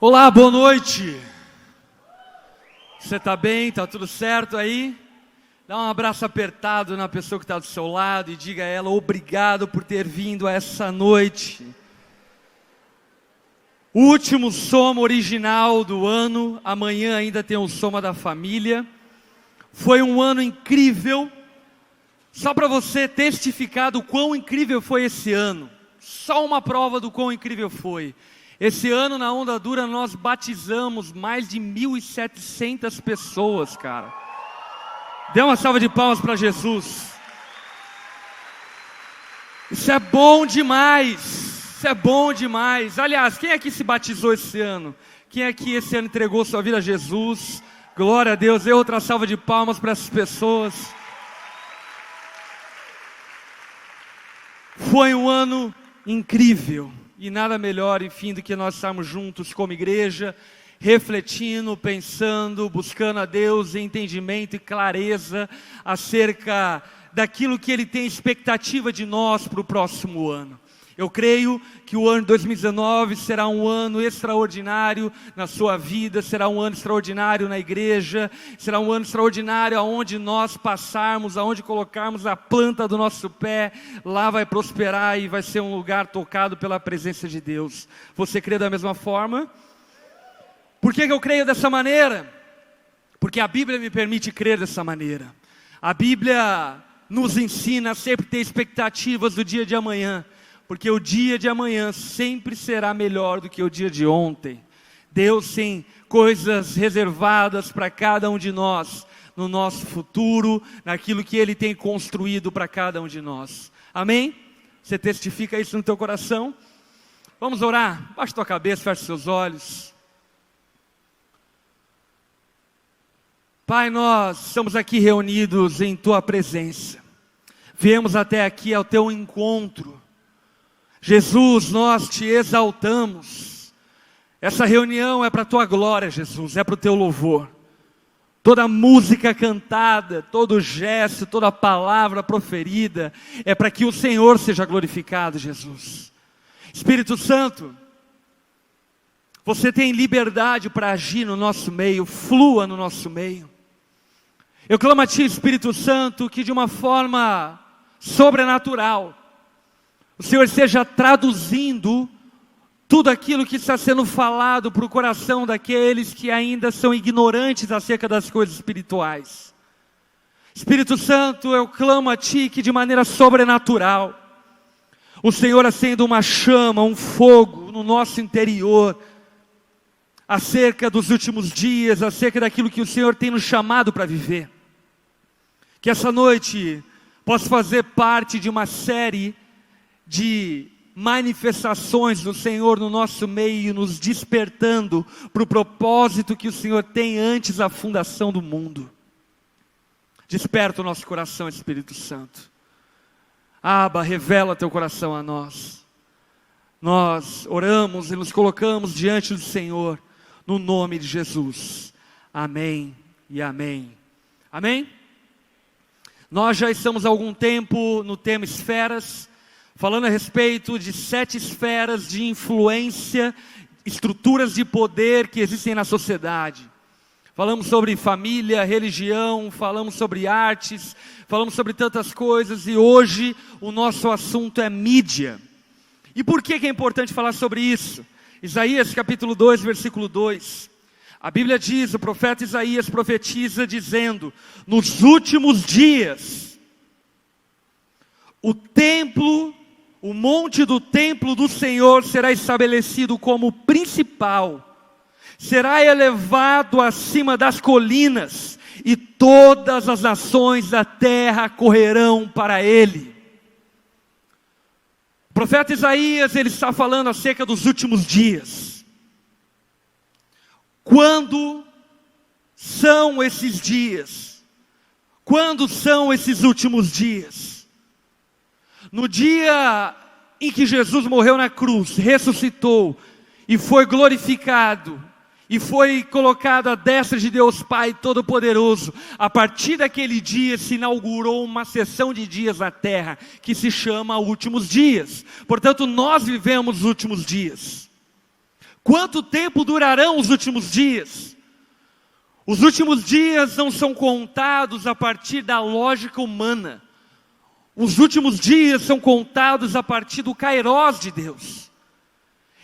Olá, boa noite. Você está bem? Está tudo certo aí? Dá um abraço apertado na pessoa que está do seu lado e diga a ela: obrigado por ter vindo a essa noite. O último soma original do ano, amanhã ainda tem um soma da família. Foi um ano incrível. Só para você testificar do quão incrível foi esse ano. Só uma prova do quão incrível foi. Esse ano na Onda Dura nós batizamos mais de 1.700 pessoas, cara. Dê uma salva de palmas para Jesus. Isso é bom demais. Isso é bom demais. Aliás, quem aqui se batizou esse ano? Quem aqui esse ano entregou sua vida a Jesus? Glória a Deus. Dê outra salva de palmas para essas pessoas. Foi um ano incrível. E nada melhor, enfim, do que nós estarmos juntos como igreja, refletindo, pensando, buscando a Deus em entendimento e clareza acerca daquilo que Ele tem expectativa de nós para o próximo ano. Eu creio que o ano de 2019 será um ano extraordinário na sua vida, será um ano extraordinário na igreja, será um ano extraordinário aonde nós passarmos, aonde colocarmos a planta do nosso pé, lá vai prosperar e vai ser um lugar tocado pela presença de Deus. Você crê da mesma forma? Por que eu creio dessa maneira? Porque a Bíblia me permite crer dessa maneira. A Bíblia nos ensina a sempre ter expectativas do dia de amanhã. Porque o dia de amanhã sempre será melhor do que o dia de ontem. Deus tem coisas reservadas para cada um de nós, no nosso futuro, naquilo que Ele tem construído para cada um de nós. Amém? Você testifica isso no teu coração? Vamos orar? Baixa tua cabeça, fecha seus olhos. Pai, nós estamos aqui reunidos em Tua presença. Viemos até aqui ao Teu encontro. Jesus, nós te exaltamos. Essa reunião é para a tua glória, Jesus, é para o teu louvor. Toda música cantada, todo gesto, toda palavra proferida, é para que o Senhor seja glorificado, Jesus. Espírito Santo, você tem liberdade para agir no nosso meio, flua no nosso meio. Eu clamo a Ti, Espírito Santo, que de uma forma sobrenatural, o Senhor esteja traduzindo tudo aquilo que está sendo falado para o coração daqueles que ainda são ignorantes acerca das coisas espirituais. Espírito Santo, eu clamo a Ti que de maneira sobrenatural, o Senhor acenda uma chama, um fogo no nosso interior, acerca dos últimos dias, acerca daquilo que o Senhor tem nos chamado para viver. Que essa noite possa fazer parte de uma série de manifestações do Senhor no nosso meio, nos despertando para o propósito que o Senhor tem antes da fundação do mundo. Desperta o nosso coração, Espírito Santo. Abba, revela teu coração a nós. Nós oramos e nos colocamos diante do Senhor, no nome de Jesus. Amém e amém. Amém? Nós já estamos há algum tempo no tema esferas, falando a respeito de 7 esferas de influência, estruturas de poder que existem na sociedade. Falamos sobre família, religião, falamos sobre artes, falamos sobre tantas coisas, e hoje o nosso assunto é mídia. E por que é importante falar sobre isso? Isaías capítulo 2, versículo 2. A Bíblia diz, o profeta Isaías profetiza dizendo: nos últimos dias, o monte do templo do Senhor será estabelecido como principal, será elevado acima das colinas, e todas as nações da terra correrão para ele. O profeta Isaías, ele está falando acerca dos últimos dias. Quando são esses dias? Quando são esses últimos dias? No dia em que Jesus morreu na cruz, ressuscitou e foi glorificado, e foi colocado à destra de Deus Pai Todo-Poderoso, a partir daquele dia se inaugurou uma seção de dias na terra, que se chama últimos dias. Portanto, nós vivemos os últimos dias. Quanto tempo durarão os últimos dias? Os últimos dias não são contados a partir da lógica humana. Os últimos dias são contados a partir do kairós de Deus.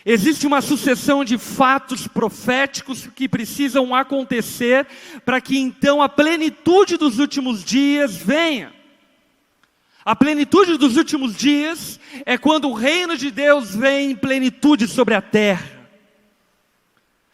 Existe uma sucessão de fatos proféticos que precisam acontecer para que então a plenitude dos últimos dias venha. A plenitude dos últimos dias é quando o reino de Deus vem em plenitude sobre a terra.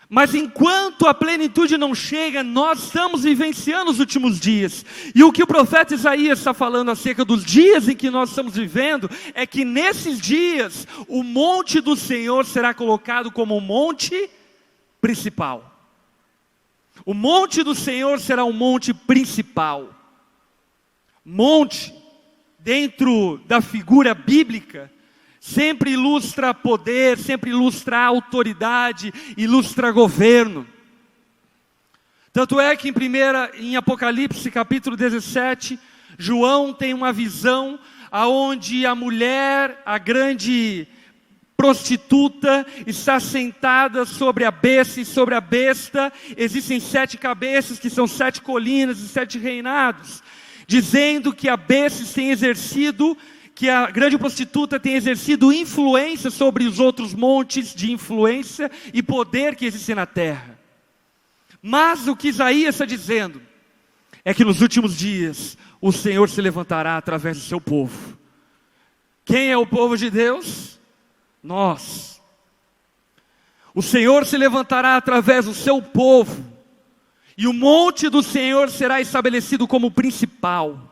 Mas enquanto a plenitude não chega, nós estamos vivenciando os últimos dias. E o que o profeta Isaías está falando acerca dos dias em que nós estamos vivendo, é que nesses dias, o monte do Senhor será colocado como o monte principal. O monte do Senhor será o monte principal. Monte, dentro da figura bíblica, sempre ilustra poder, sempre ilustra autoridade, ilustra governo. Tanto é que em Apocalipse capítulo 17, João tem uma visão aonde a mulher, a grande prostituta, está sentada sobre a besta, e sobre a besta existem 7 cabeças, que são 7 colinas e 7 reinados, dizendo que a besta tem exercido, que a grande prostituta tem exercido influência sobre os outros montes de influência e poder que existem na terra. Mas o que Isaías está dizendo é que nos últimos dias o Senhor se levantará através do seu povo. Quem é o povo de Deus? Nós. O Senhor se levantará através do seu povo, e o monte do Senhor será estabelecido como principal.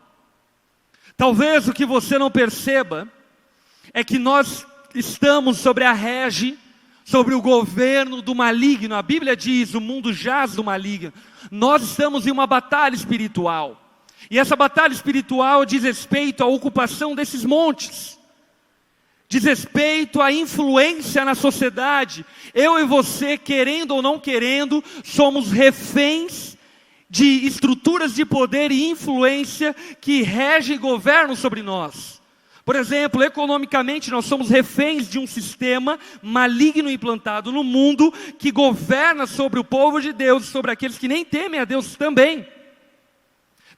Talvez o que você não perceba é que nós estamos sobre a rege, sobre o governo do maligno. A Bíblia diz: o mundo jaz do maligno. Nós estamos em uma batalha espiritual. E essa batalha espiritual diz respeito à ocupação desses montes. Diz respeito à influência na sociedade. Eu e você, querendo ou não querendo, somos reféns de estruturas de poder e influência que regem e governam sobre nós. Por exemplo, economicamente nós somos reféns de um sistema maligno implantado no mundo, que governa sobre o povo de Deus, sobre aqueles que nem temem a Deus também.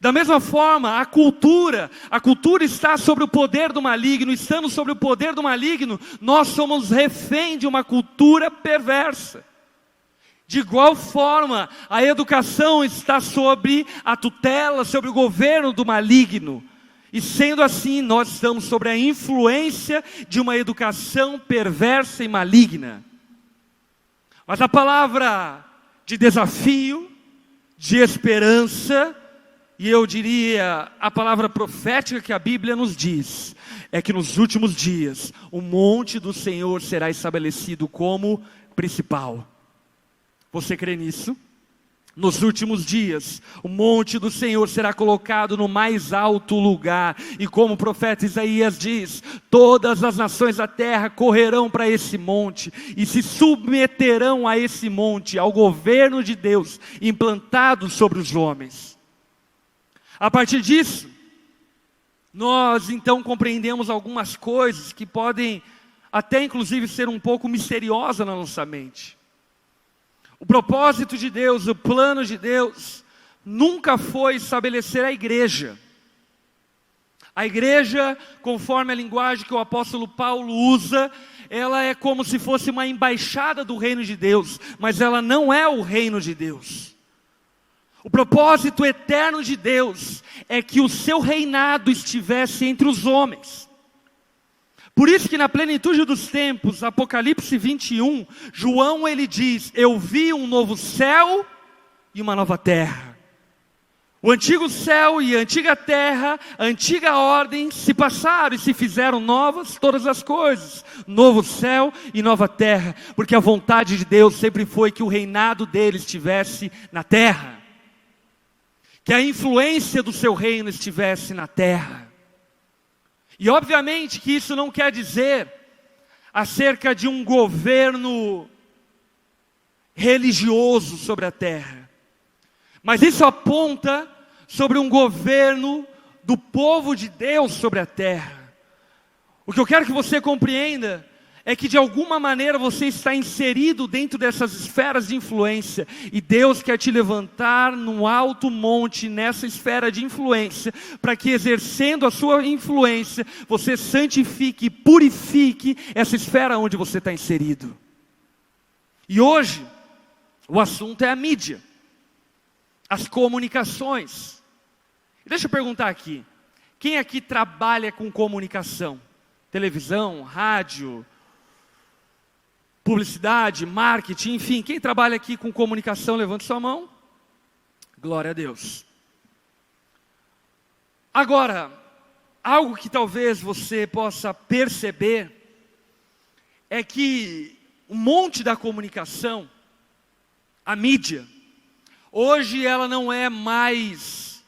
Da mesma forma, a cultura está sobre o poder do maligno. Estando sobre o poder do maligno, nós somos refém de uma cultura perversa. De igual forma, a educação está sobre a tutela, sobre o governo do maligno. E sendo assim, nós estamos sobre a influência de uma educação perversa e maligna. Mas a palavra de desafio, de esperança, e eu diria a palavra profética que a Bíblia nos diz, é que nos últimos dias, o monte do Senhor será estabelecido como principal. Você crê nisso? Nos últimos dias, o monte do Senhor será colocado no mais alto lugar. E como o profeta Isaías diz, todas as nações da terra correrão para esse monte e se submeterão a esse monte, ao governo de Deus implantado sobre os homens. A partir disso, nós então compreendemos algumas coisas que podem até inclusive ser um pouco misteriosas na nossa mente. O propósito de Deus, o plano de Deus, nunca foi estabelecer a igreja. A igreja, conforme a linguagem que o apóstolo Paulo usa, ela é como se fosse uma embaixada do reino de Deus, mas ela não é o reino de Deus. O propósito eterno de Deus é que o seu reinado estivesse entre os homens. Por isso que na plenitude dos tempos, Apocalipse 21, João ele diz: eu vi um novo céu e uma nova terra. O antigo céu e a antiga terra, a antiga ordem se passaram e se fizeram novas todas as coisas. Novo céu e nova terra, porque a vontade de Deus sempre foi que o reinado dele estivesse na terra. Que a influência do seu reino estivesse na terra. E obviamente que isso não quer dizer acerca de um governo religioso sobre a terra. Mas isso aponta sobre um governo do povo de Deus sobre a terra. O que eu quero que você compreenda é que de alguma maneira você está inserido dentro dessas esferas de influência, e Deus quer te levantar num alto monte, nessa esfera de influência, para que exercendo a sua influência, você santifique e purifique essa esfera onde você está inserido. E hoje, o assunto é a mídia, as comunicações. Deixa eu perguntar aqui, quem aqui trabalha com comunicação? Televisão, rádio, publicidade, marketing, enfim, quem trabalha aqui com comunicação, levante sua mão. Glória a Deus. Agora, algo que talvez você possa perceber, é que o monte da comunicação, a mídia, hoje ela não é mais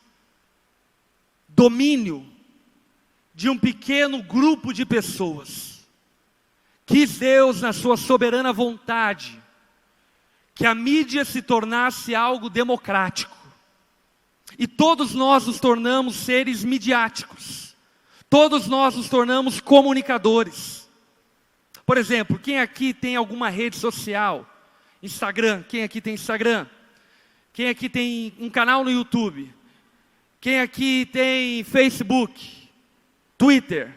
domínio de um pequeno grupo de pessoas. Quis Deus, na sua soberana vontade, que a mídia se tornasse algo democrático. E todos nós nos tornamos seres midiáticos. Todos nós nos tornamos comunicadores. Por exemplo, quem aqui tem alguma rede social? Instagram, quem aqui tem Instagram? Quem aqui tem um canal no YouTube? Quem aqui tem Facebook? Twitter?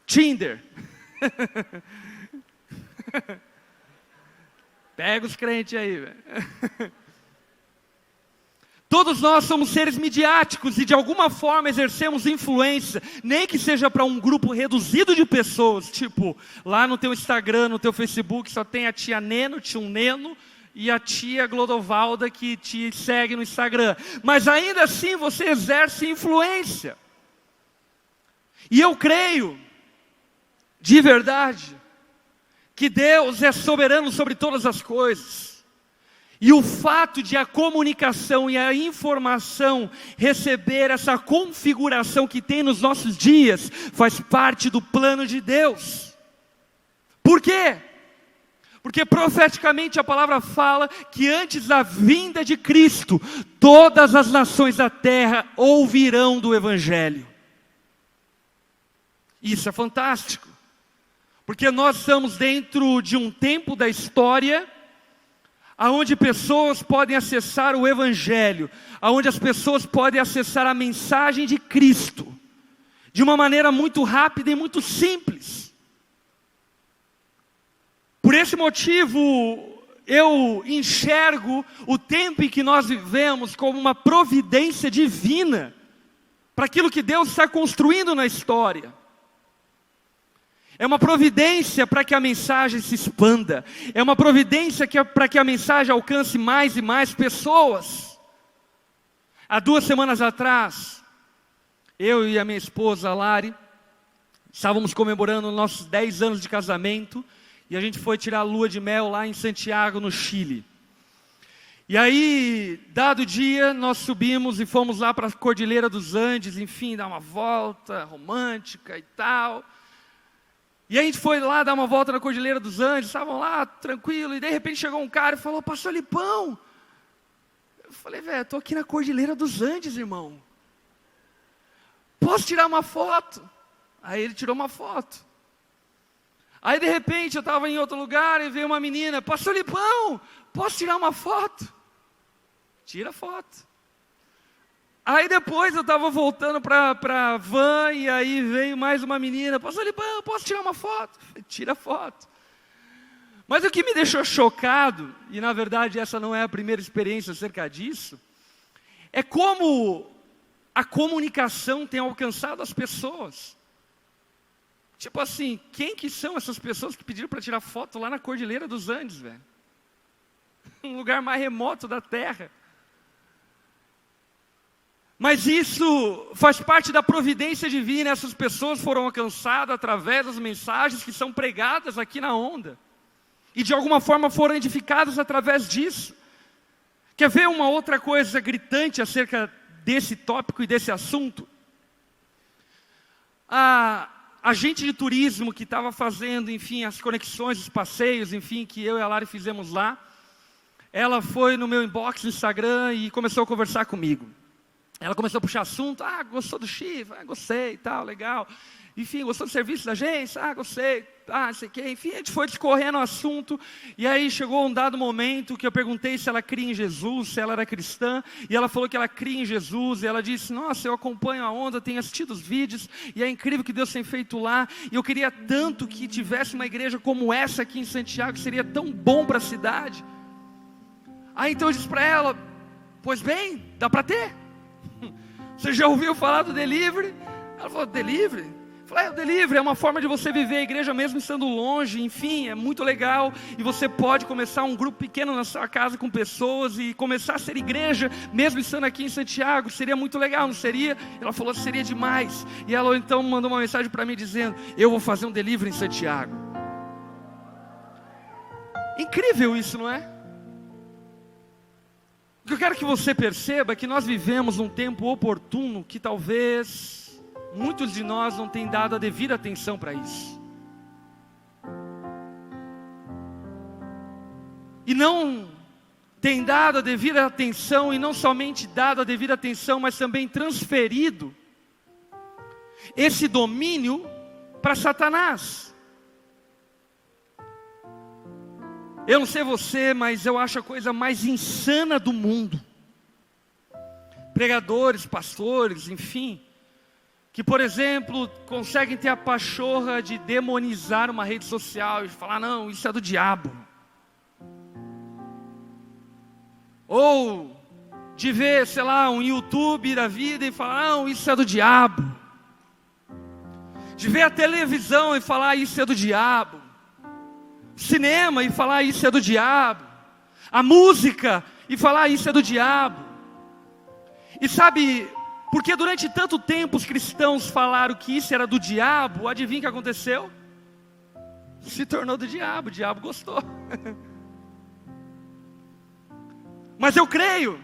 Tinder? Pega os crentes aí, velho. Todos nós somos seres midiáticos e de alguma forma exercemos influência, nem que seja para um grupo reduzido de pessoas, tipo, lá no teu Instagram, no teu Facebook, só tem a tia Neno, tio Neno e a tia Glodovalda que te segue no Instagram. Mas ainda assim você exerce influência. E eu creio, de verdade, que Deus é soberano sobre todas as coisas. E o fato de a comunicação e a informação receber essa configuração que tem nos nossos dias, faz parte do plano de Deus. Por quê? Porque profeticamente a palavra fala que antes da vinda de Cristo, todas as nações da terra ouvirão do Evangelho. Isso é fantástico. Porque nós estamos dentro de um tempo da história aonde pessoas podem acessar o Evangelho, aonde as pessoas podem acessar a mensagem de Cristo, de uma maneira muito rápida e muito simples. Por esse motivo, eu enxergo o tempo em que nós vivemos como uma providência divina, para aquilo que Deus está construindo na história. É uma providência para que a mensagem se expanda. É uma providência para que a mensagem alcance mais e mais pessoas. Há 2 semanas atrás, eu e a minha esposa Lari, estávamos comemorando nossos 10 anos de casamento, e a gente foi tirar a lua de mel lá em Santiago, no Chile. E aí, dado dia, nós subimos e fomos lá para a Cordilheira dos Andes, enfim, dar uma volta romântica e tal. E a gente foi lá dar uma volta na Cordilheira dos Andes, estavam lá, tranquilo, e de repente chegou um cara e falou: Pastor Lipão. Eu falei: velho, estou aqui na Cordilheira dos Andes, irmão. Posso tirar uma foto? Aí ele tirou uma foto. Aí de repente eu estava em outro lugar e veio uma menina: Pastor Lipão, posso tirar uma foto? Tira a foto. Aí depois eu estava voltando para a van e aí veio mais uma menina: Pastor Lipão, posso tirar uma foto? Tira a foto. Mas o que me deixou chocado, e na verdade essa não é a primeira experiência acerca disso, é como a comunicação tem alcançado as pessoas. Tipo assim, quem que são essas pessoas que pediram para tirar foto lá na Cordilheira dos Andes, velho? Um lugar mais remoto da terra. Mas isso faz parte da providência divina. Essas pessoas foram alcançadas através das mensagens que são pregadas aqui na Onda. E de alguma forma foram edificadas através disso. Quer ver uma outra coisa gritante acerca desse tópico e desse assunto? A agente de turismo que estava fazendo, enfim, as conexões, os passeios, enfim, que eu e a Lari fizemos lá, ela foi no meu inbox no Instagram e começou a conversar comigo. Ela começou a puxar assunto, gostou do Chico? Gostei e tal, legal. Enfim, gostou do serviço da agência? Gostei, não sei o quê. Enfim, a gente foi discorrendo o assunto, e aí chegou um dado momento que eu perguntei se ela cria em Jesus, se ela era cristã, e ela falou que ela cria em Jesus, e ela disse, nossa, eu acompanho a onda, tenho assistido os vídeos, e é incrível o que Deus tem feito lá, e eu queria tanto que tivesse uma igreja como essa aqui em Santiago, que seria tão bom para a cidade. Aí então eu disse para ela, pois bem, dá para ter. Você já ouviu falar do delivery? Ela falou, delivery? Eu falei, o delivery é uma forma de você viver a igreja mesmo estando longe, enfim, é muito legal, e você pode começar um grupo pequeno na sua casa com pessoas, e começar a ser igreja, mesmo estando aqui em Santiago, seria muito legal, não seria? Ela falou, seria demais, e ela então mandou uma mensagem para mim dizendo, eu vou fazer um delivery em Santiago. Incrível isso, não é? O que eu quero que você perceba é que nós vivemos um tempo oportuno que talvez muitos de nós não tenham dado a devida atenção para isso. E não tem dado a devida atenção, e não somente dado a devida atenção, mas também transferido esse domínio para Satanás. Eu não sei você, mas eu acho a coisa mais insana do mundo. Pregadores, pastores, enfim, que, por exemplo, conseguem ter a pachorra de demonizar uma rede social e falar, não, isso é do diabo. Ou de ver, sei lá, um YouTube da vida e falar, não, isso é do diabo. De ver a televisão e falar, isso é do diabo. Cinema e falar isso é do diabo, a música e falar isso é do diabo. E sabe, porque durante tanto tempo os cristãos falaram que isso era do diabo, adivinha o que aconteceu? Se tornou do diabo, o diabo gostou. Mas eu creio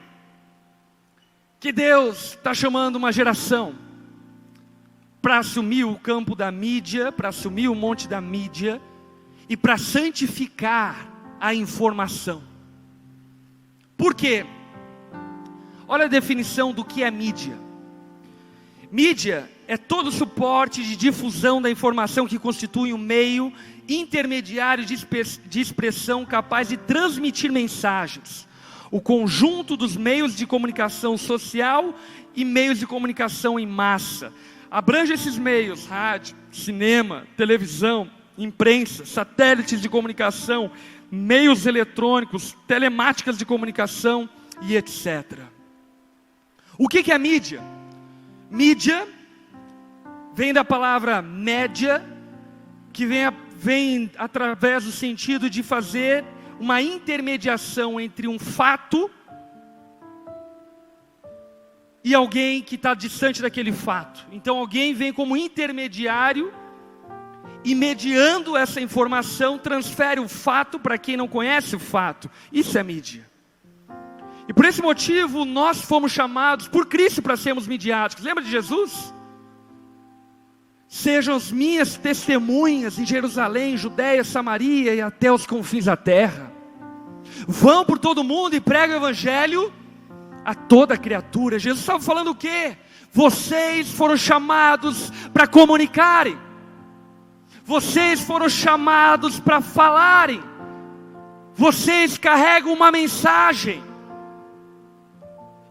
que Deus está chamando uma geração para assumir o campo da mídia, para assumir o monte da mídia, e para santificar a informação. Por quê? Olha a definição do que é mídia. Mídia é todo o suporte de difusão da informação que constitui um meio intermediário de expressão capaz de transmitir mensagens. O conjunto dos meios de comunicação social e meios de comunicação em massa. Abrange esses meios: rádio, cinema, televisão, imprensa, satélites de comunicação, meios eletrônicos, telemáticas de comunicação e etc. O que é mídia? Mídia vem da palavra média, que vem através do sentido de fazer uma intermediação entre um fato e alguém que está distante daquele fato. Então alguém vem como intermediário e, mediando essa informação, transfere o fato para quem não conhece o fato. Isso é mídia. E por esse motivo nós fomos chamados por Cristo para sermos midiáticos. Lembra de Jesus? Sejam as minhas testemunhas em Jerusalém, Judeia, Samaria e até os confins da terra. Vão por todo mundo e pregam o evangelho a toda criatura. Jesus estava falando o quê? Vocês foram chamados para comunicarem. Vocês foram chamados para falarem. Vocês carregam uma mensagem.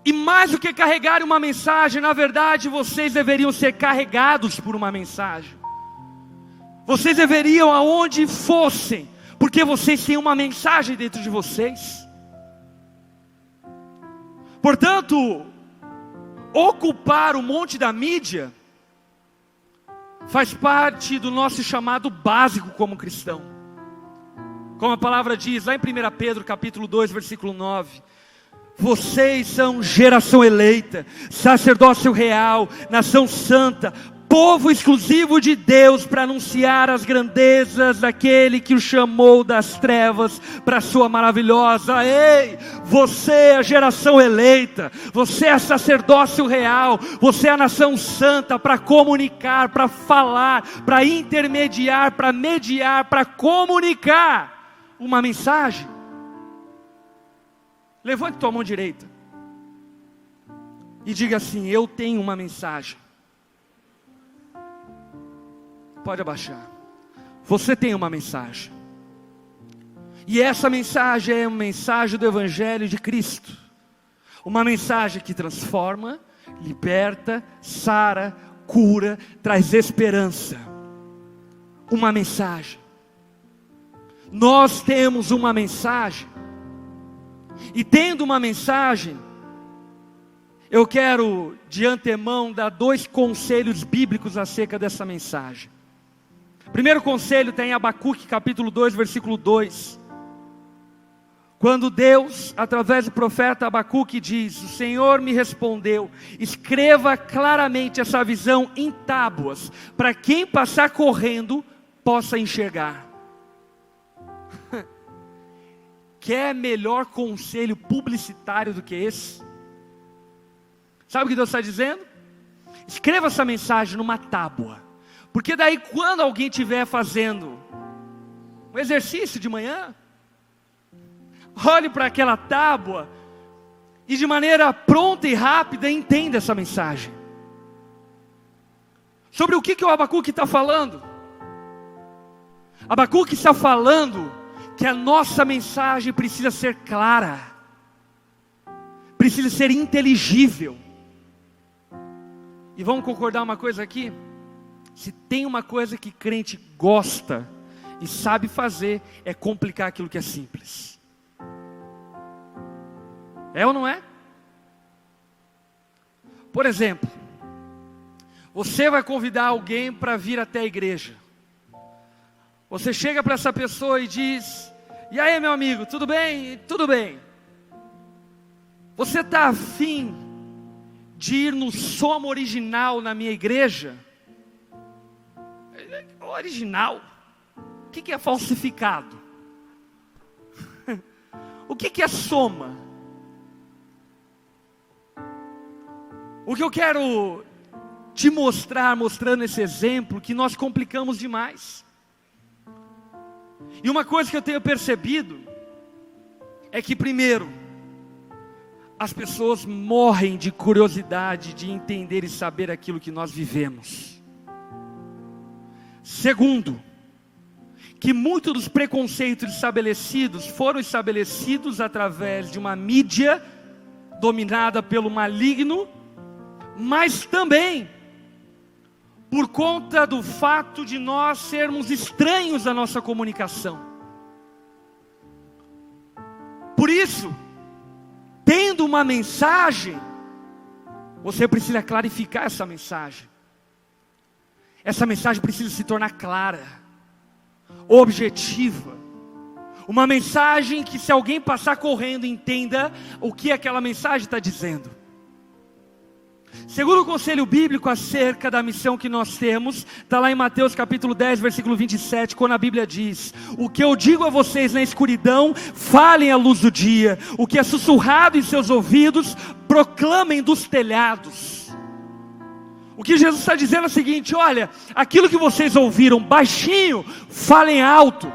E mais do que carregarem uma mensagem, na verdade vocês deveriam ser carregados por uma mensagem. Vocês deveriam, aonde fossem, porque vocês têm uma mensagem dentro de vocês. Portanto, ocupar o monte da mídia faz parte do nosso chamado básico como cristão. Como a palavra diz lá em 1 Pedro capítulo 2, versículo 9: vocês são geração eleita, sacerdócio real, nação santa, povo exclusivo de Deus, para anunciar as grandezas daquele que o chamou das trevas para a sua maravilhosa. Ei, você é a geração eleita, você é sacerdócio real, você é a nação santa, para comunicar, para falar, para intermediar, para mediar, para comunicar uma mensagem. Levante tua mão direita. e diga assim: eu tenho uma mensagem. Pode abaixar. Você tem uma mensagem. E essa mensagem é uma mensagem do Evangelho de Cristo. Uma mensagem que transforma, liberta, sara, cura, traz esperança. Uma mensagem. Nós temos uma mensagem. E tendo uma mensagem, eu quero de antemão dar 2 conselhos bíblicos acerca dessa mensagem. O primeiro conselho está em Abacuque capítulo 2, versículo 2. Quando Deus, através do profeta Abacuque, diz: o Senhor me respondeu, escreva claramente essa visão em tábuas, para quem passar correndo possa enxergar. Quer melhor conselho publicitário do que esse? Sabe o que Deus está dizendo? Escreva essa mensagem numa tábua, porque daí quando alguém estiver fazendo um exercício de manhã, olhe para aquela tábua e de maneira pronta e rápida entenda essa mensagem. Sobre o que o Abacuque está falando? Abacuque está falando que a nossa mensagem precisa ser clara, precisa ser inteligível. E vamos concordar uma coisa aqui? Se tem uma coisa que crente gosta e sabe fazer, é complicar aquilo que é simples. É ou não é? Por exemplo, você vai convidar alguém para vir até a igreja. Você chega para essa pessoa e diz: e aí, meu amigo, tudo bem? Tudo bem. Você está afim de ir no som original na minha igreja? Original? O que é falsificado? O que é soma? O que eu quero te mostrar, mostrando esse exemplo, que nós complicamos demais. E uma coisa que eu tenho percebido é que, primeiro, as pessoas morrem de curiosidade de entender e saber aquilo que nós vivemos. Segundo, que muitos dos preconceitos estabelecidos foram estabelecidos através de uma mídia dominada pelo maligno, mas também por conta do fato de nós sermos estranhos à nossa comunicação. Por isso, tendo uma mensagem, você precisa clarificar essa mensagem. Essa mensagem precisa se tornar clara, objetiva. Uma mensagem que, se alguém passar correndo, entenda o que aquela mensagem está dizendo. Segundo o conselho bíblico acerca da missão que nós temos, está lá em Mateus capítulo 10, versículo 27, quando a Bíblia diz: o que eu digo a vocês na escuridão, falem à luz do dia. O que é sussurrado em seus ouvidos, proclamem dos telhados. O que Jesus está dizendo é o seguinte: olha, aquilo que vocês ouviram baixinho, falem alto.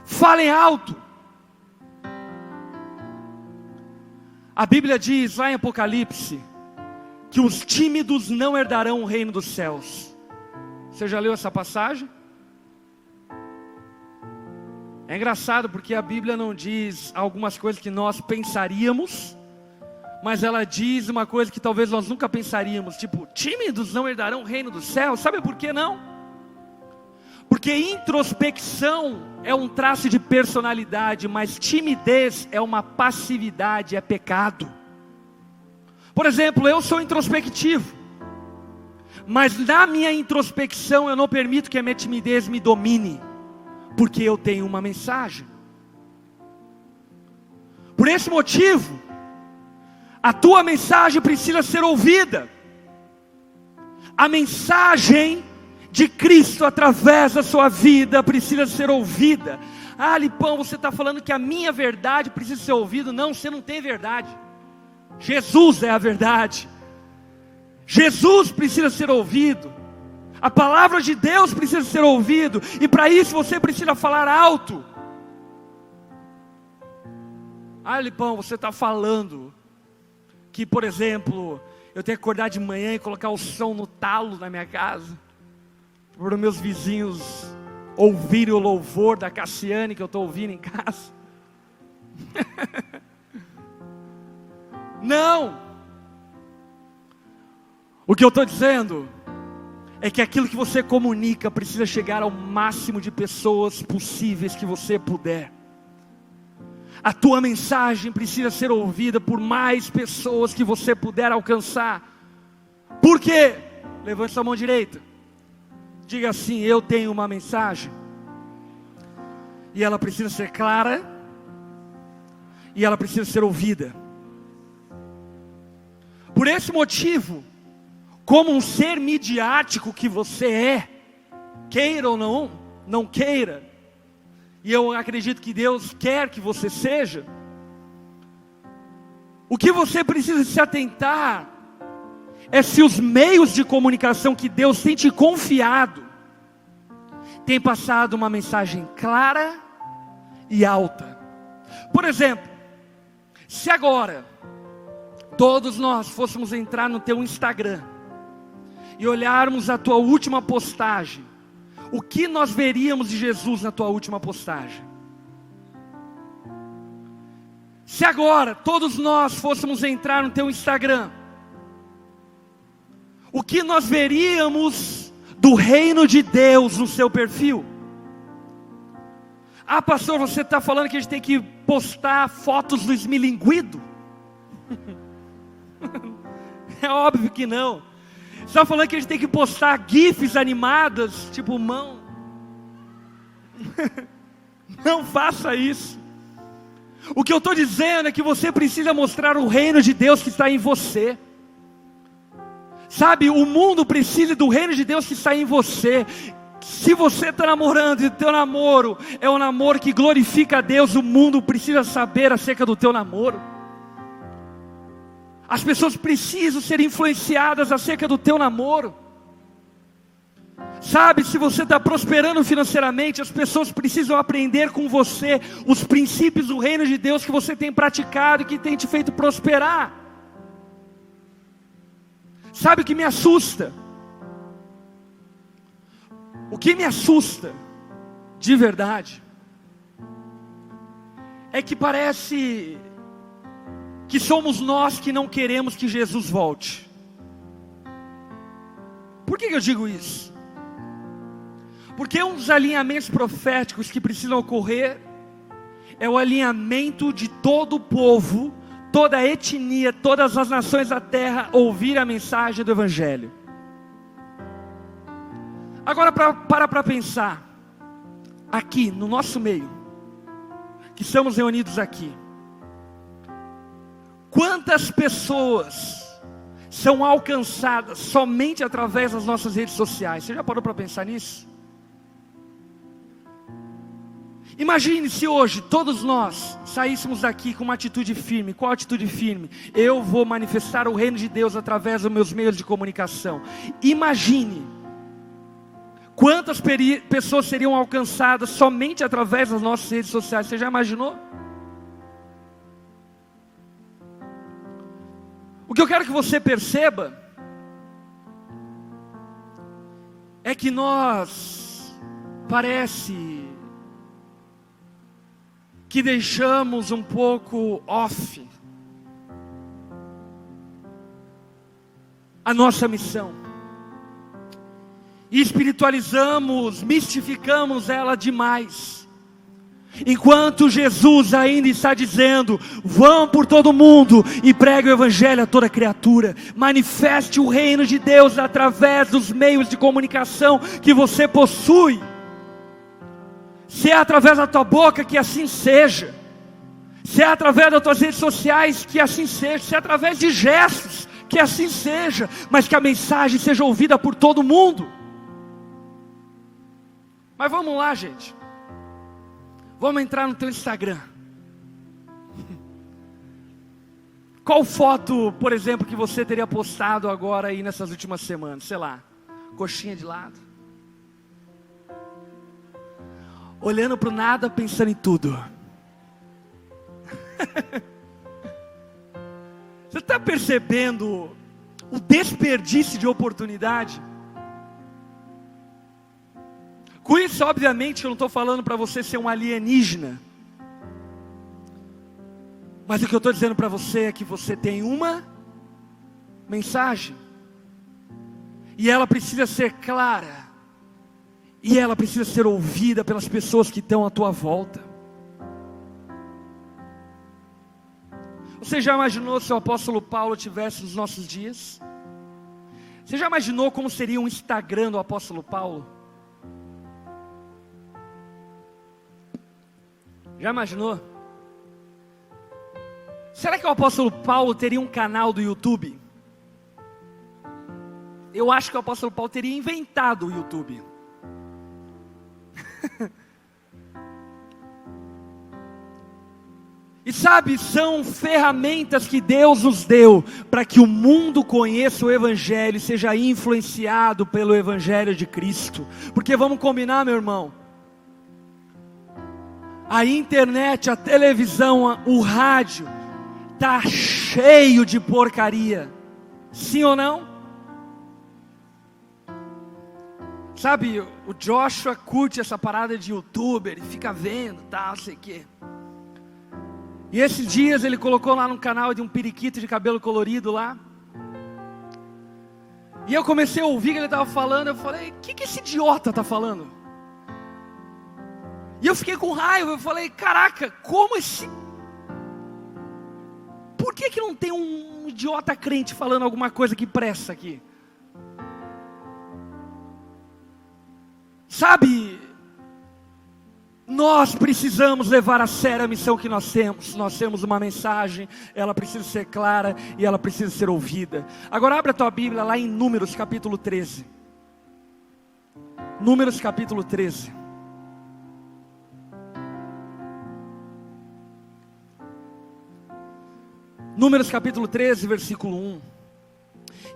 Falem alto. A Bíblia diz lá em Apocalipse que os tímidos não herdarão o reino dos céus. Você já leu essa passagem? É engraçado porque a Bíblia não diz algumas coisas que nós pensaríamos, mas ela diz uma coisa que talvez nós nunca pensaríamos, tipo, tímidos não herdarão o reino dos céus. Sabe por que não? Porque introspecção é um traço de personalidade, mas timidez é uma passividade, é pecado. Por exemplo, eu sou introspectivo, mas na minha introspecção eu não permito que a minha timidez me domine, porque eu tenho uma mensagem. Por esse motivo, a tua mensagem precisa ser ouvida. A mensagem de Cristo através da sua vida precisa ser ouvida. Ah, Lipão, você está falando que a minha verdade precisa ser ouvida. Não, você não tem verdade. Jesus é a verdade. Jesus precisa ser ouvido. A palavra de Deus precisa ser ouvido. E para isso você precisa falar alto. Ah, Lipão, você está falando que, por exemplo, eu tenho que acordar de manhã e colocar o som no talo na minha casa, para os meus vizinhos ouvirem o louvor da Cassiane que eu estou ouvindo em casa. Não! O que eu estou dizendo é que aquilo que você comunica precisa chegar ao máximo de pessoas possíveis que você puder. A tua mensagem precisa ser ouvida por mais pessoas que você puder alcançar. Por quê? Levante sua mão direita. Diga assim: eu tenho uma mensagem. E ela precisa ser clara. E ela precisa ser ouvida. Por esse motivo, como um ser midiático que você é, queira ou não queira, e eu acredito que Deus quer que você seja, o que você precisa se atentar é se os meios de comunicação que Deus tem te confiado têm passado uma mensagem clara e alta. Por exemplo, se agora todos nós fôssemos entrar no teu Instagram e olharmos a tua última postagem, o que nós veríamos de Jesus na tua última postagem? Se agora todos nós fôssemos entrar no teu Instagram, o que nós veríamos do reino de Deus no seu perfil? Ah, pastor, você está falando que a gente tem que postar fotos do esmilinguido? É óbvio que não. Você está falando que a gente tem que postar gifs animadas, tipo mão? Não faça isso. O que eu estou dizendo é que você precisa mostrar o reino de Deus que está em você. Sabe, o mundo precisa do reino de Deus que está em você. Se você está namorando e o teu namoro é um namoro que glorifica a Deus, o mundo precisa saber acerca do teu namoro. As pessoas precisam ser influenciadas acerca do teu namoro. Sabe, se você está prosperando financeiramente, as pessoas precisam aprender com você os princípios do reino de Deus que você tem praticado e que tem te feito prosperar. Sabe o que me assusta? O que me assusta, de verdade, é que parece que somos nós que não queremos que Jesus volte. Por que eu digo isso? Porque um dos alinhamentos proféticos que precisam ocorrer é o alinhamento de todo o povo, toda a etnia, todas as nações da terra ouvir a mensagem do Evangelho. Agora para pensar, aqui no nosso meio, que estamos reunidos aqui, quantas pessoas são alcançadas somente através das nossas redes sociais? Você já parou para pensar nisso? Imagine se hoje todos nós saíssemos daqui com uma atitude firme. Qual atitude firme? Eu vou manifestar o reino de Deus através dos meus meios de comunicação. Imagine quantas pessoas seriam alcançadas somente através das nossas redes sociais. Você já imaginou? O que eu quero que você perceba é que nós parece que deixamos um pouco off a nossa missão e espiritualizamos, mistificamos ela demais. Enquanto Jesus ainda está dizendo: vão por todo mundo e pregue o Evangelho a toda criatura. Manifeste o reino de Deus através dos meios de comunicação que você possui. Se é através da tua boca, que assim seja. Se é através das tuas redes sociais, que assim seja. Se é através de gestos, que assim seja. Mas que a mensagem seja ouvida por todo mundo. Mas vamos lá, gente. Vamos entrar no teu Instagram. Qual foto, por exemplo, que você teria postado agora aí nessas últimas semanas? Sei lá, coxinha de lado, olhando para o nada, pensando em tudo. Você está percebendo o desperdício de oportunidade? Com isso, obviamente, eu não estou falando para você ser um alienígena. Mas o que eu estou dizendo para você é que você tem uma mensagem. E ela precisa ser clara. E ela precisa ser ouvida pelas pessoas que estão à tua volta. Você já imaginou se o apóstolo Paulo tivesse nos nossos dias? Você já imaginou como seria o Instagram do apóstolo Paulo? Já imaginou? Será que o apóstolo Paulo teria um canal do YouTube? Eu acho que o apóstolo Paulo teria inventado o YouTube. E sabe, são ferramentas que Deus nos deu para que o mundo conheça o Evangelho e seja influenciado pelo Evangelho de Cristo. Porque vamos combinar, meu irmão, a internet, a televisão, o rádio está cheio de porcaria. Sim ou não? Sabe, o Joshua curte essa parada de youtuber, ele fica vendo, tal, não sei o quê. E esses dias ele colocou lá no canal de um periquito de cabelo colorido lá. E eu comecei a ouvir o que ele estava falando, eu falei, o que esse idiota está falando? E eu fiquei com raiva, eu falei, caraca, como esse... Por que não tem um idiota crente falando alguma coisa que presta aqui? Sabe, nós precisamos levar a sério a missão que nós temos. Nós temos uma mensagem, ela precisa ser clara e ela precisa ser ouvida. Agora abre a tua Bíblia lá em Números capítulo 13. Números capítulo 13. Números capítulo 13, versículo 1.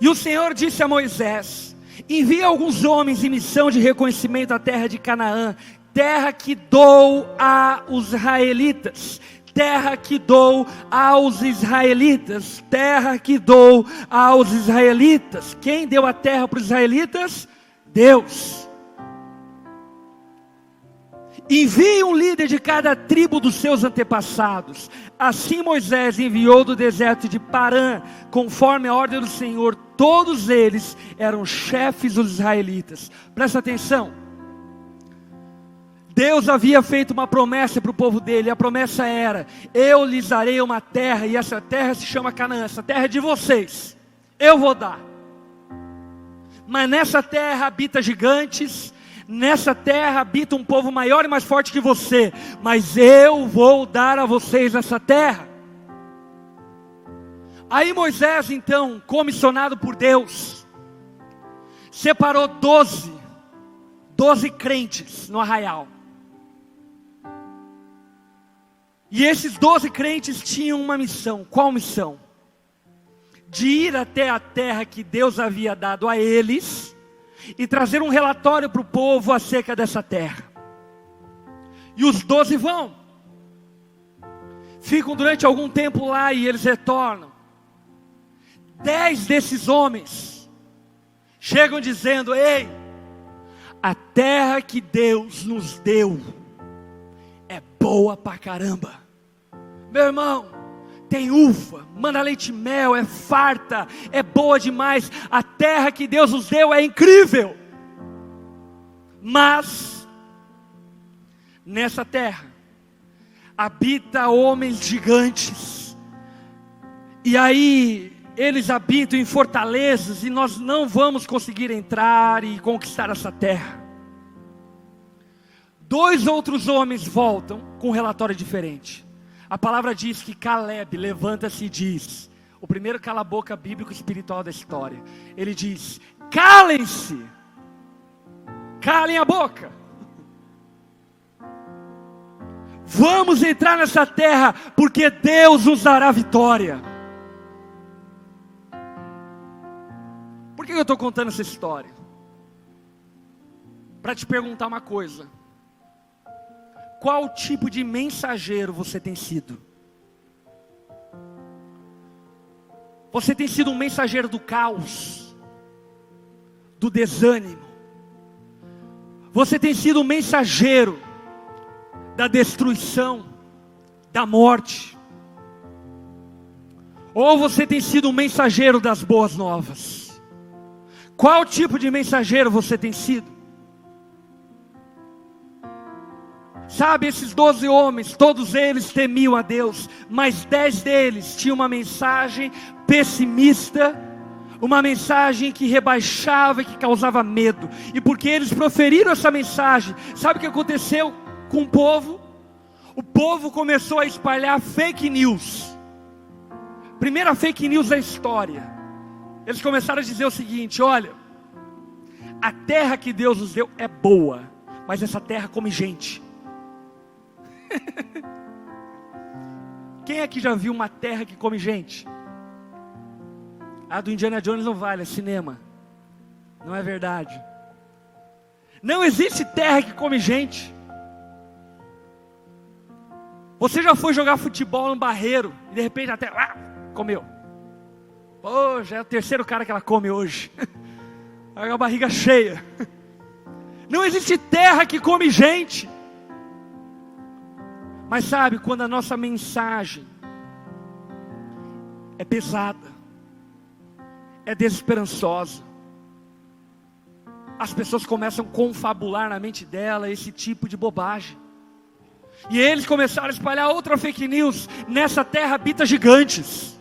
E o Senhor disse a Moisés: envia alguns homens em missão de reconhecimento à terra de Canaã, terra que dou aos israelitas, terra que dou aos israelitas, terra que dou aos israelitas. Quem deu a terra para os israelitas? Deus. Envie um líder de cada tribo dos seus antepassados. Assim Moisés enviou do deserto de Parã, conforme a ordem do Senhor. Todos eles eram chefes dos israelitas. Presta atenção. Deus havia feito uma promessa para o povo dele. A promessa era: eu lhes darei uma terra, e essa terra se chama Canaã. Essa terra é de vocês, eu vou dar. Mas nessa terra habita gigantes, nessa terra habita um povo maior e mais forte que você, mas eu vou dar a vocês essa terra. Aí Moisés então, comissionado por Deus, separou 12 crentes no arraial. E esses 12 crentes tinham uma missão. Qual missão? De ir até a terra que Deus havia dado a eles e trazer um relatório para o povo acerca dessa terra. E os 12 vão, ficam durante algum tempo lá e eles retornam. 10 desses homens chegam dizendo: ei, a terra que Deus nos deu é boa pra caramba. Meu irmão, tem uva, manda leite e mel, é farta, é boa demais. A terra que Deus nos deu é incrível. Mas nessa terra habita homens gigantes. E aí eles habitam em fortalezas e nós não vamos conseguir entrar e conquistar essa terra. 2 outros homens voltam com um relatório diferente. A palavra diz que Caleb levanta-se e diz, o primeiro cala-boca bíblico espiritual da história. Ele diz: calem-se, calem a boca. Vamos entrar nessa terra, porque Deus nos dará vitória. Por que eu estou contando essa história? Para te perguntar uma coisa: qual tipo de mensageiro você tem sido? Você tem sido um mensageiro do caos, do desânimo. Você tem sido um mensageiro da destruição, da morte. Ou você tem sido um mensageiro das boas novas? Qual tipo de mensageiro você tem sido? Sabe, esses 12 homens, todos eles temiam a Deus, mas 10 deles tinham uma mensagem pessimista, uma mensagem que rebaixava e que causava medo. E porque eles proferiram essa mensagem, sabe o que aconteceu com o povo? O povo começou a espalhar fake news. Primeira fake news da história. Eles começaram a dizer o seguinte: olha, a terra que Deus nos deu é boa, mas essa terra come gente. Quem aqui já viu uma terra que come gente? A do Indiana Jones não vale, é cinema. Não é verdade. Não existe terra que come gente. Você já foi jogar futebol no barreiro e de repente a terra comeu. Pô, já é o terceiro cara que ela come hoje. Vai com a barriga cheia. Não existe terra que come gente. Mas sabe, quando a nossa mensagem é pesada, é desesperançosa, as pessoas começam a confabular na mente dela esse tipo de bobagem. E eles começaram a espalhar outra fake news: nessa terra habita gigantes.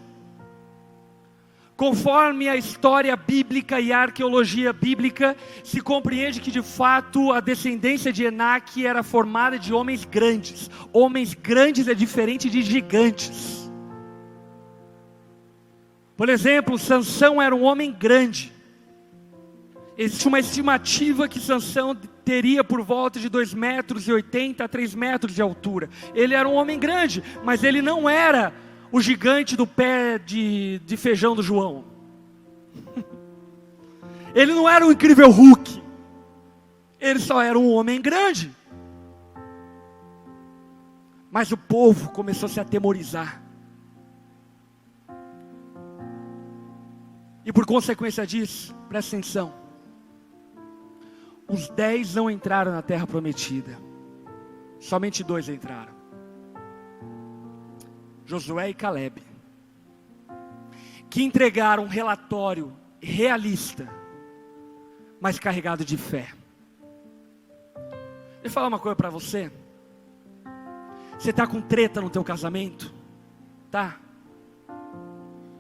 Conforme a história bíblica e a arqueologia bíblica, se compreende que de fato a descendência de Enaque era formada de homens grandes. Homens grandes é diferente de gigantes. Por exemplo, Sansão era um homem grande. Existe uma estimativa que Sansão teria por volta de 2,80 metros a 3 metros de altura. Ele era um homem grande, mas ele não era o gigante do pé de feijão do João. Ele não era o incrível Hulk. Ele só era um homem grande. Mas o povo começou a se atemorizar. E por consequência disso, presta atenção, os 10 não entraram na terra prometida. Somente 2 entraram: Josué e Caleb, que entregaram um relatório realista, mas carregado de fé. Deixa eu falar uma coisa para você. Você está com treta no teu casamento? Tá?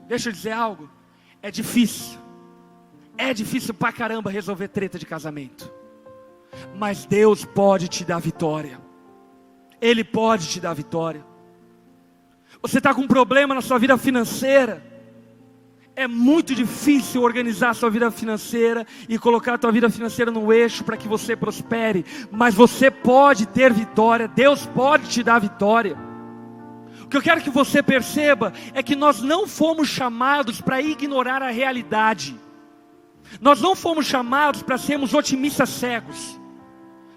Deixa eu dizer algo. É difícil pra caramba resolver treta de casamento. Mas Deus pode te dar vitória. Ele pode te dar vitória. Você está com um problema na sua vida financeira. É muito difícil organizar a sua vida financeira e colocar a tua vida financeira no eixo para que você prospere. Mas você pode ter vitória. Deus pode te dar vitória. O que eu quero que você perceba é que nós não fomos chamados para ignorar a realidade. Nós não fomos chamados para sermos otimistas cegos.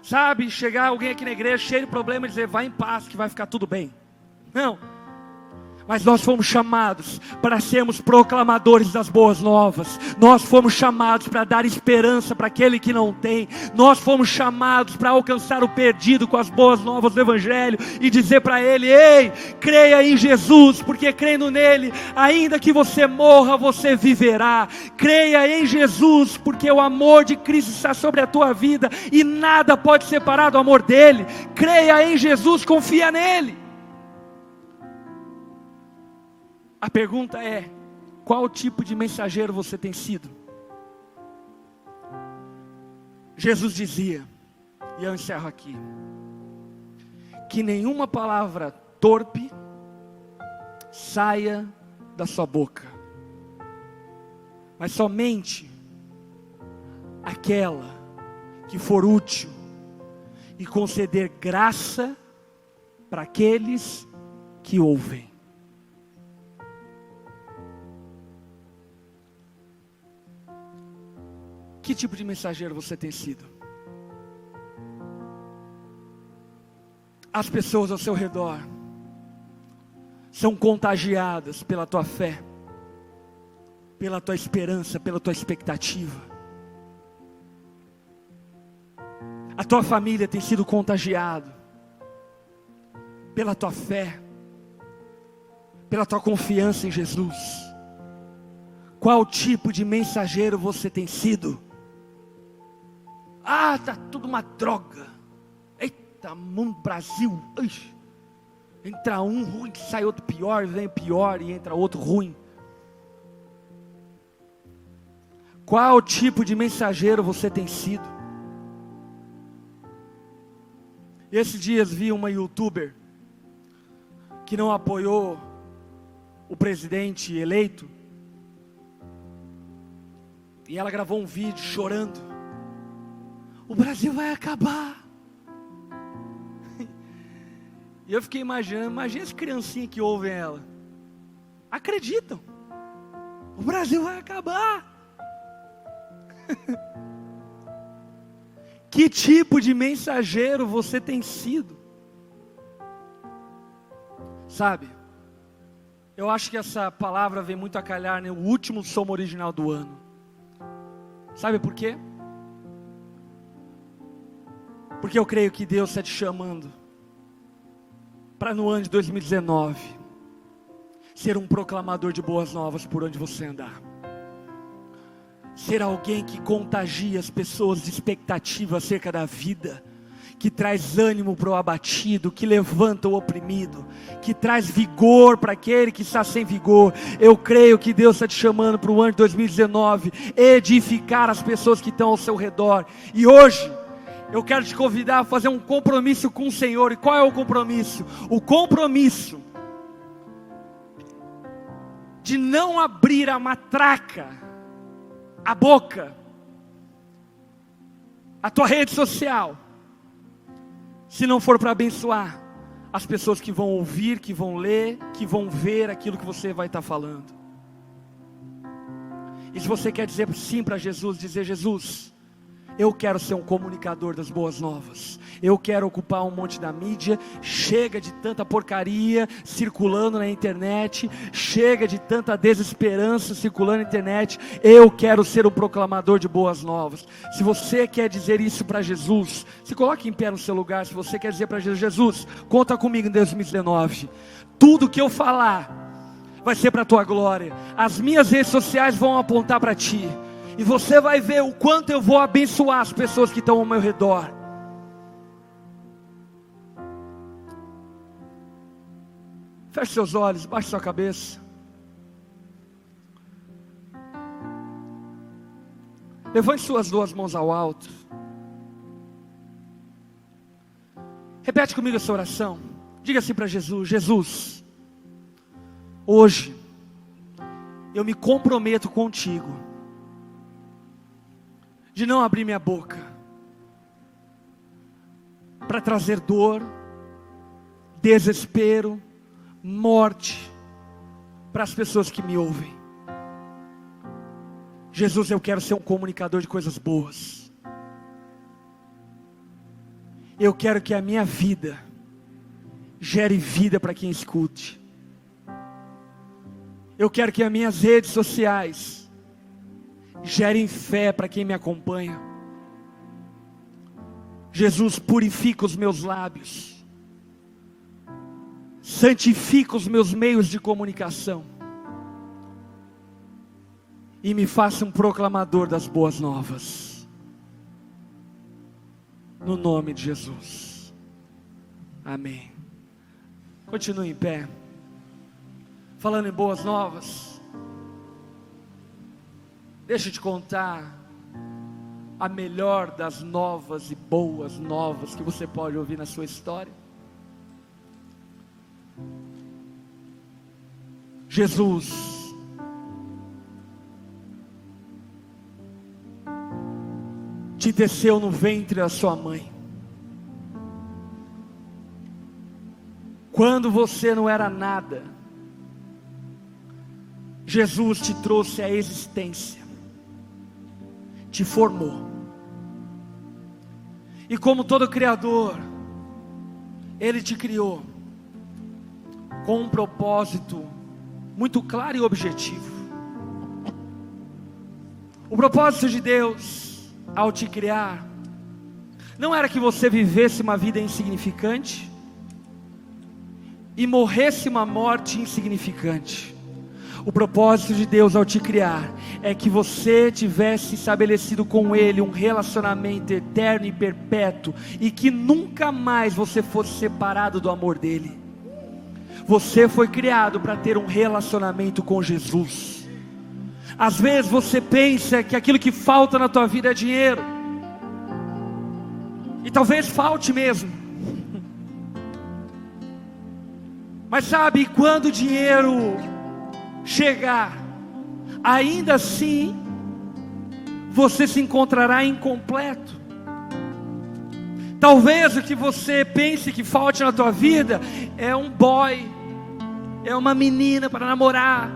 Sabe, chegar alguém aqui na igreja cheio de problema e dizer: vai em paz que vai ficar tudo bem. Não. Mas nós fomos chamados para sermos proclamadores das boas novas. Nós fomos chamados para dar esperança para aquele que não tem. Nós fomos chamados para alcançar o perdido com as boas novas do Evangelho e dizer para ele: ei, creia em Jesus, porque crendo nele, ainda que você morra, você viverá. Creia em Jesus, porque o amor de Cristo está sobre a tua vida e nada pode separar do amor dele. Creia em Jesus, confia nele. A pergunta é: qual tipo de mensageiro você tem sido? Jesus dizia, e eu encerro aqui, que nenhuma palavra torpe saia da sua boca, mas somente aquela que for útil e conceder graça para aqueles que ouvem. Que tipo de mensageiro você tem sido? As pessoas ao seu redor são contagiadas pela tua fé. pela tua esperança, pela tua expectativa. A tua família tem sido contagiada pela tua fé, pela tua confiança em Jesus. Qual tipo de mensageiro você tem sido? Tá tudo uma droga. Eita, mundo Brasil. Entra um ruim, sai outro pior, vem pior e entra outro ruim. Qual tipo de mensageiro você tem sido? Esses dias vi uma youtuber que não apoiou o presidente eleito, e ela gravou um vídeo chorando. O Brasil vai acabar. E eu fiquei imaginando, imagina as criancinhas que ouvem ela. Acreditam. O Brasil vai acabar. Que tipo de mensageiro você tem sido? Sabe, eu acho que essa palavra vem muito a calhar no último Salmo original do ano. Sabe por quê? Porque eu creio que Deus está te chamando para no ano de 2019 ser um proclamador de boas novas por onde você andar. Ser alguém que contagia as pessoas de expectativa acerca da vida, que traz ânimo para o abatido, que levanta o oprimido, que traz vigor para aquele que está sem vigor. Eu creio que Deus está te chamando para o ano de 2019, edificar as pessoas que estão ao seu redor. E hoje, eu quero te convidar a fazer um compromisso com o Senhor. E qual é o compromisso? O compromisso de não abrir a matraca, a boca, a tua rede social, se não for para abençoar as pessoas que vão ouvir, que vão ler, que vão ver aquilo que você vai estar falando. E se você quer dizer sim para Jesus, dizer: Jesus, eu quero ser um comunicador das boas novas. Eu quero ocupar um monte da mídia. Chega de tanta porcaria circulando na internet. Chega de tanta desesperança circulando na internet. Eu quero ser um proclamador de boas novas. Se você quer dizer isso para Jesus, se coloque em pé no seu lugar. Se você quer dizer para Jesus: Jesus, conta comigo em 2019. Tudo que eu falar vai ser para a tua glória. As minhas redes sociais vão apontar para ti. E você vai ver o quanto eu vou abençoar as pessoas que estão ao meu redor. Feche seus olhos, baixe sua cabeça. Levante suas duas mãos ao alto. Repete comigo essa oração. Diga assim para Jesus: Jesus, hoje eu me comprometo contigo de não abrir minha boca para trazer dor, desespero, morte para as pessoas que me ouvem. Jesus, eu quero ser um comunicador de coisas boas. Eu quero que a minha vida gere vida para quem escute. Eu quero que as minhas redes sociais gerem fé para quem me acompanha. Jesus, purifica os meus lábios, santifica os meus meios de comunicação e me faça um proclamador das boas novas, no nome de Jesus, amém. Continue em pé. Falando em boas novas, deixa eu te contar a melhor das novas e boas novas que você pode ouvir na sua história. Jesus te teceu no ventre da sua mãe, quando você não era nada. Jesus te trouxe à existência, te formou, e como todo criador, Ele te criou com um propósito muito claro e objetivo. O propósito de Deus ao te criar não era que você vivesse uma vida insignificante e morresse uma morte insignificante. O propósito de Deus ao te criar é que você tivesse estabelecido com Ele um relacionamento eterno e perpétuo, e que nunca mais você fosse separado do amor dEle. Você foi criado para ter um relacionamento com Jesus. Às vezes você pensa que aquilo que falta na tua vida é dinheiro, e talvez falte mesmo. Mas sabe, quando o dinheiro chegar, ainda assim você se encontrará incompleto. Talvez o que você pense que falte na tua vida é um boy, é uma menina para namorar,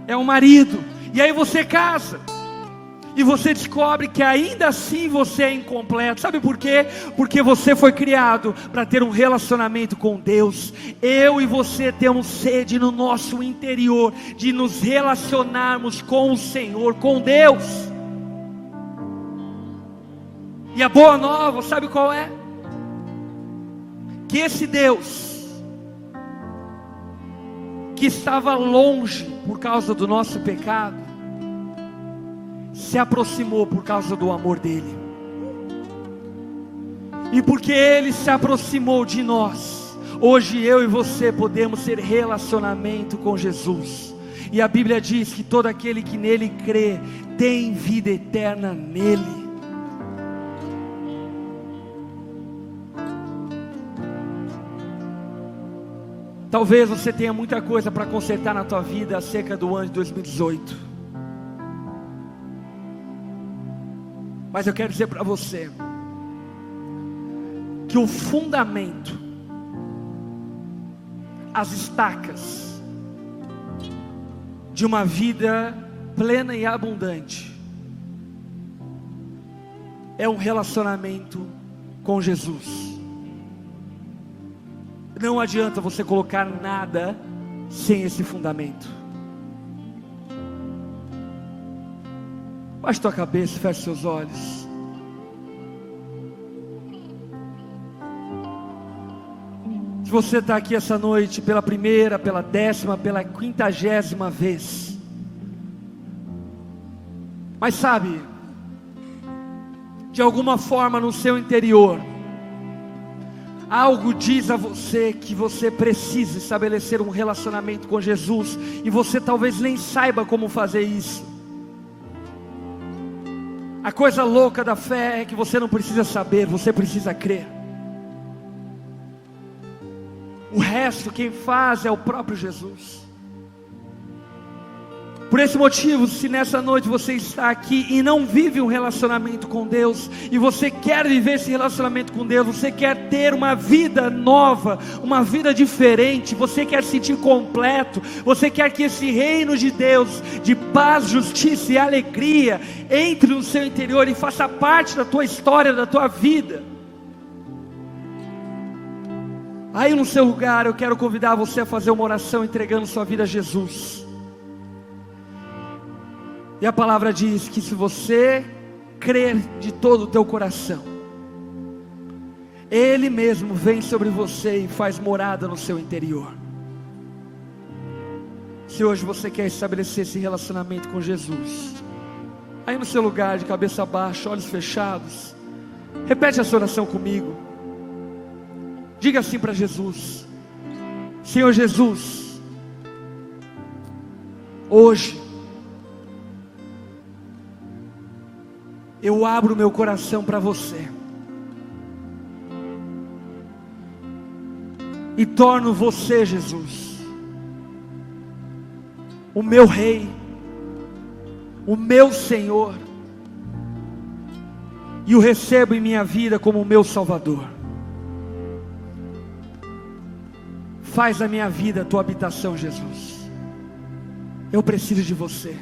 é um marido, e aí você casa e você descobre que ainda assim você é incompleto. Sabe por quê? Porque você foi criado para ter um relacionamento com Deus. Eu e você temos sede no nosso interior de nos relacionarmos com o Senhor, com Deus. E a boa nova, sabe qual é? Que esse Deus, que estava longe por causa do nosso pecado, se aproximou por causa do amor dele. E porque Ele se aproximou de nós, hoje eu e você podemos ter relacionamento com Jesus. E a Bíblia diz que todo aquele que nele crê tem vida eterna nele. Talvez você tenha muita coisa para consertar na tua vida acerca do ano de 2018. Mas eu quero dizer para você que o fundamento, as estacas de uma vida plena e abundante é um relacionamento com Jesus. Não adianta você colocar nada sem esse fundamento. Baixe tua cabeça, feche seus olhos. Se você está aqui essa noite pela primeira, pela 10ª, pela 50ª vez, mas sabe, de alguma forma no seu interior, algo diz a você que você precisa estabelecer um relacionamento com Jesus, e você talvez nem saiba como fazer isso. A coisa louca da fé é que você não precisa saber, você precisa crer. O resto quem faz é o próprio Jesus. Por esse motivo, se nessa noite você está aqui e não vive um relacionamento com Deus, e você quer viver esse relacionamento com Deus, você quer ter uma vida nova, uma vida diferente, você quer se sentir completo, você quer que esse reino de Deus, de paz, justiça e alegria, entre no seu interior e faça parte da tua história, da tua vida. Aí no seu lugar eu quero convidar você a fazer uma oração entregando sua vida a Jesus. E a palavra diz que se você crer de todo o teu coração, Ele mesmo vem sobre você e faz morada no seu interior. Se hoje você quer estabelecer esse relacionamento com Jesus, aí no seu lugar, de cabeça baixa, olhos fechados, repete essa oração comigo. Diga assim para Jesus: Senhor Jesus, hoje eu abro meu coração para você e torno você, Jesus, o meu Rei, o meu Senhor, e o recebo em minha vida como o meu Salvador. Faz a minha vida a tua habitação, Jesus. Eu preciso de você.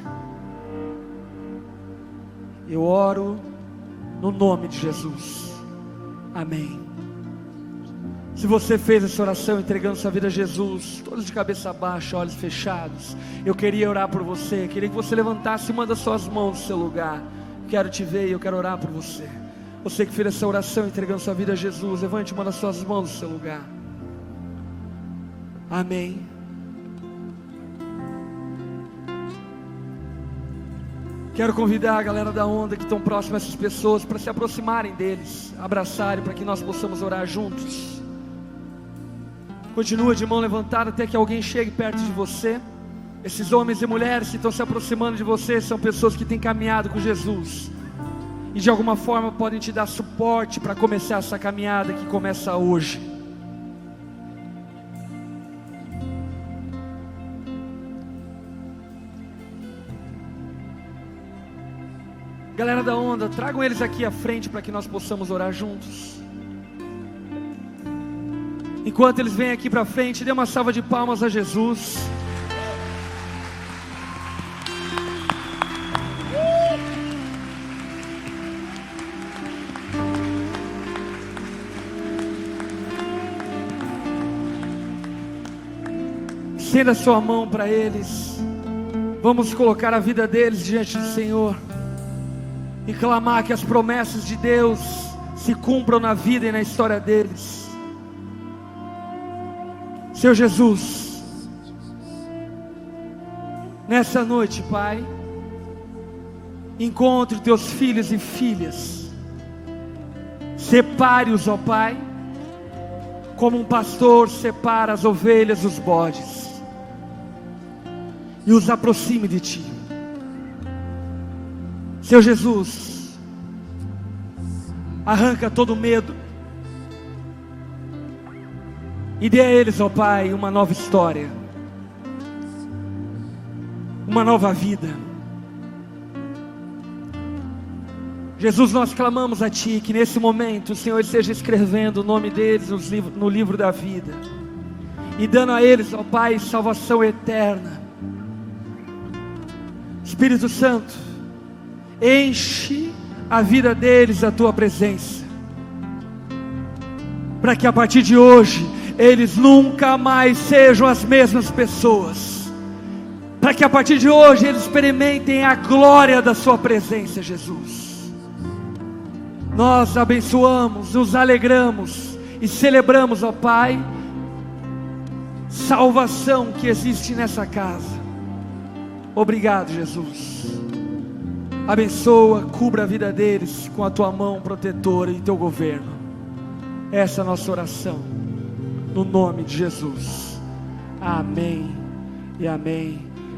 Eu oro no nome de Jesus. Amém. Se você fez essa oração entregando sua vida a Jesus, todos de cabeça baixa, olhos fechados, eu queria orar por você. Queria que você levantasse uma das suas mãos do seu lugar. Quero te ver e eu quero orar por você. Você que fez essa oração entregando sua vida a Jesus, levante uma das suas mãos do seu lugar. Amém. Quero convidar a galera da onda que estão próximas a essas pessoas para se aproximarem deles, abraçarem, para que nós possamos orar juntos. Continua de mão levantada até que alguém chegue perto de você. Esses homens e mulheres que estão se aproximando de você são pessoas que têm caminhado com Jesus e de alguma forma podem te dar suporte para começar essa caminhada que começa hoje. Galera da onda, tragam eles aqui à frente para que nós possamos orar juntos. Enquanto eles vêm aqui para frente, dê uma salva de palmas a Jesus. Estenda a sua mão para eles. Vamos colocar a vida deles diante do Senhor e clamar que as promessas de Deus se cumpram na vida e na história deles. Senhor Jesus, nessa noite, Pai, encontre teus filhos e filhas, separe-os, ó Pai, como um pastor separa as ovelhas dos bodes, e os aproxime de Ti. Senhor Jesus, arranca todo medo e dê a eles, ó Pai, uma nova história, uma nova vida. Jesus, nós clamamos a Ti que nesse momento o Senhor esteja escrevendo o nome deles no livro da vida e dando a eles, ó Pai, salvação eterna. Espírito Santo, enche a vida deles da Tua presença, para que a partir de hoje eles nunca mais sejam as mesmas pessoas, para que a partir de hoje eles experimentem a glória da Sua presença, Jesus. Nós abençoamos, nos alegramos e celebramos, ó Pai, salvação que existe nessa casa. Obrigado, Jesus. Abençoa, cubra a vida deles com a Tua mão protetora e Teu governo. Essa é a nossa oração, no nome de Jesus. Amém e amém.